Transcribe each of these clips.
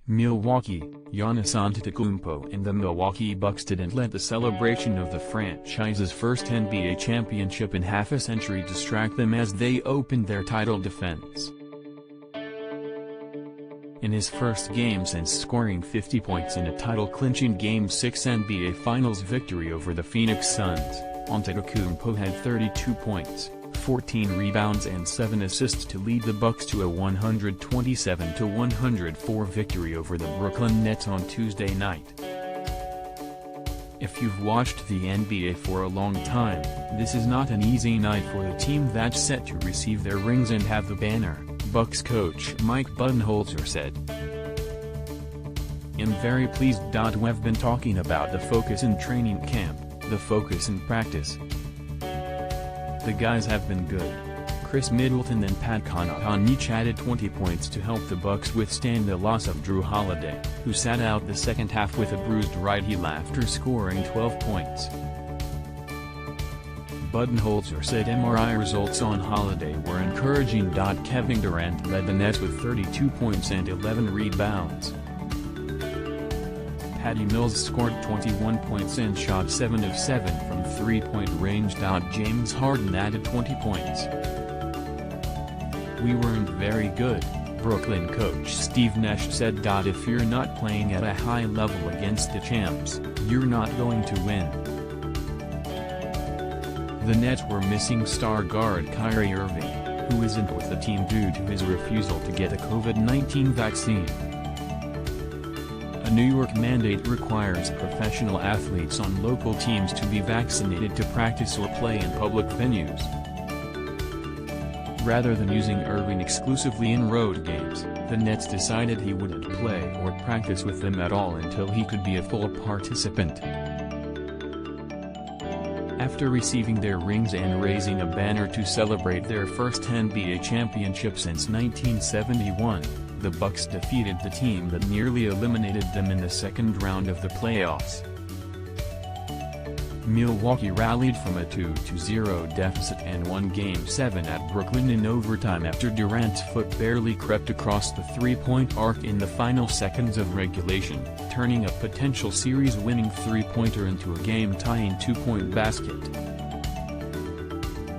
Milwaukee, Giannis Antetokounmpo and the Milwaukee Bucks didn't let the celebration of the franchise's first NBA championship in half a century distract them as they opened their title defense. In his first game since scoring 50 points in a title-clinching Game 6 NBA Finals victory over the Phoenix Suns, Antetokounmpo had 32 points, 14 rebounds and 7 assists to lead the Bucks to a 127-104 victory over the Brooklyn Nets on Tuesday night. If you've watched the NBA for a long time, this is not an easy night for the team that's set to receive their rings and have the banner, Bucks coach Mike Budenholzer said. "I'm very pleased. We've been talking about the focus in training camp, the focus in practice. The guys have been good." Chris Middleton and Pat Connaughton each added 20 points to help the Bucks withstand the loss of Drew Holiday, who sat out the second half with a bruised right heel after scoring 12 points. Budenholzer said MRI results on Holiday were encouraging. Kevin Durant led the Nets with 32 points and 11 rebounds. Patty Mills scored 21 points and shot 7 of 7 from three-point range. James Harden added 20 points. "We weren't very good," Brooklyn coach Steve Nash said. "If you're not playing at a high level against the champs, you're not going to win." The Nets were missing star guard Kyrie Irving, who isn't with the team due to his refusal to get a COVID-19 vaccine. A New York mandate requires professional athletes on local teams to be vaccinated to practice or play in public venues. Rather than using Irving exclusively in road games, the Nets decided he wouldn't play or practice with them at all until he could be a full participant. After receiving their rings and raising a banner to celebrate their first NBA championship since 1971, the Bucks defeated the team that nearly eliminated them in the second round of the playoffs. Milwaukee rallied from a 2-0 deficit and won Game 7 at Brooklyn in overtime after Durant's foot barely crept across the three-point arc in the final seconds of regulation, turning a potential series-winning three-pointer into a game-tying two-point basket.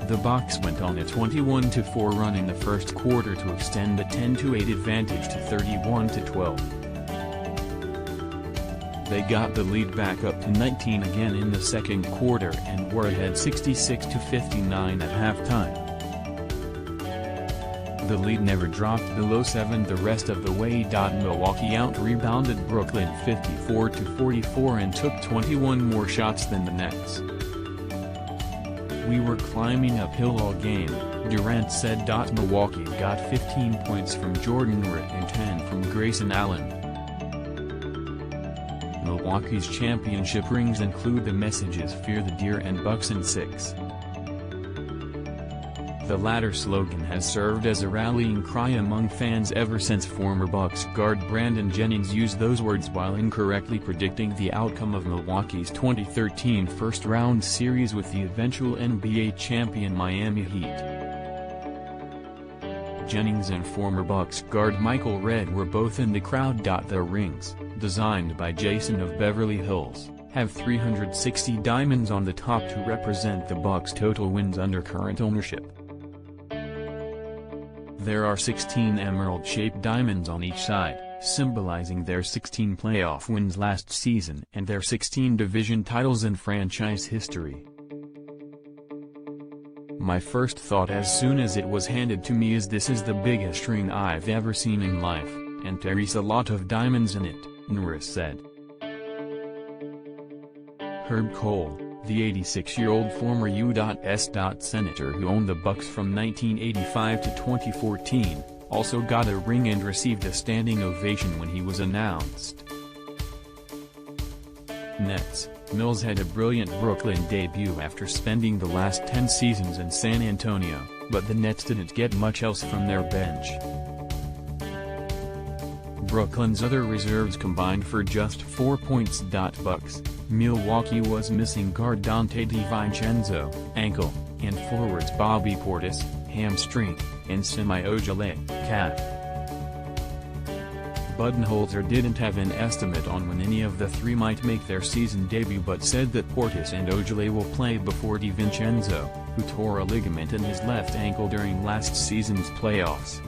The Bucks went on a 21-4 run in the first quarter to extend the 10-8 advantage to 31-12. They got the lead back up to 19 again in the second quarter and were ahead 66-59 at halftime. The lead never dropped below 7 the rest of the way. Milwaukee out-rebounded Brooklyn 54-44 and took 21 more shots than the Nets. "We were climbing uphill all game," Durant said. Milwaukee got 15 points from Jordan Ritt and 10 from Grayson Allen. Milwaukee's championship rings include the messages "Fear the Deer" and "Bucks in 6." The latter slogan has served as a rallying cry among fans ever since former Bucks guard Brandon Jennings used those words while incorrectly predicting the outcome of Milwaukee's 2013 first-round series with the eventual NBA champion Miami Heat. Jennings and former Bucks guard Michael Redd were both in the crowd. The rings, designed by Jason of Beverly Hills, have 360 diamonds on the top to represent the Bucks' total wins under current ownership. There are 16 emerald-shaped diamonds on each side, symbolizing their 16 playoff wins last season and their 16 division titles in franchise history. "My first thought as soon as it was handed to me is this is the biggest ring I've ever seen in life, and there's a lot of diamonds in it," Norris said. Herb Kohl, the 86-year-old former U.S. Senator who owned the Bucks from 1985 to 2014, also got a ring and received a standing ovation when he was announced. Nets: Mills had a brilliant Brooklyn debut after spending the last 10 seasons in San Antonio, but the Nets didn't get much else from their bench. Brooklyn's other reserves combined for just 4 points. Bucks: Milwaukee was missing guard Donte DiVincenzo, ankle, and forwards Bobby Portis, hamstring, and Semi Ojeleye, calf. Budenholzer didn't have an estimate on when any of the three might make their season debut but said that Portis and Ojale will play before DiVincenzo, who tore a ligament in his left ankle during last season's playoffs.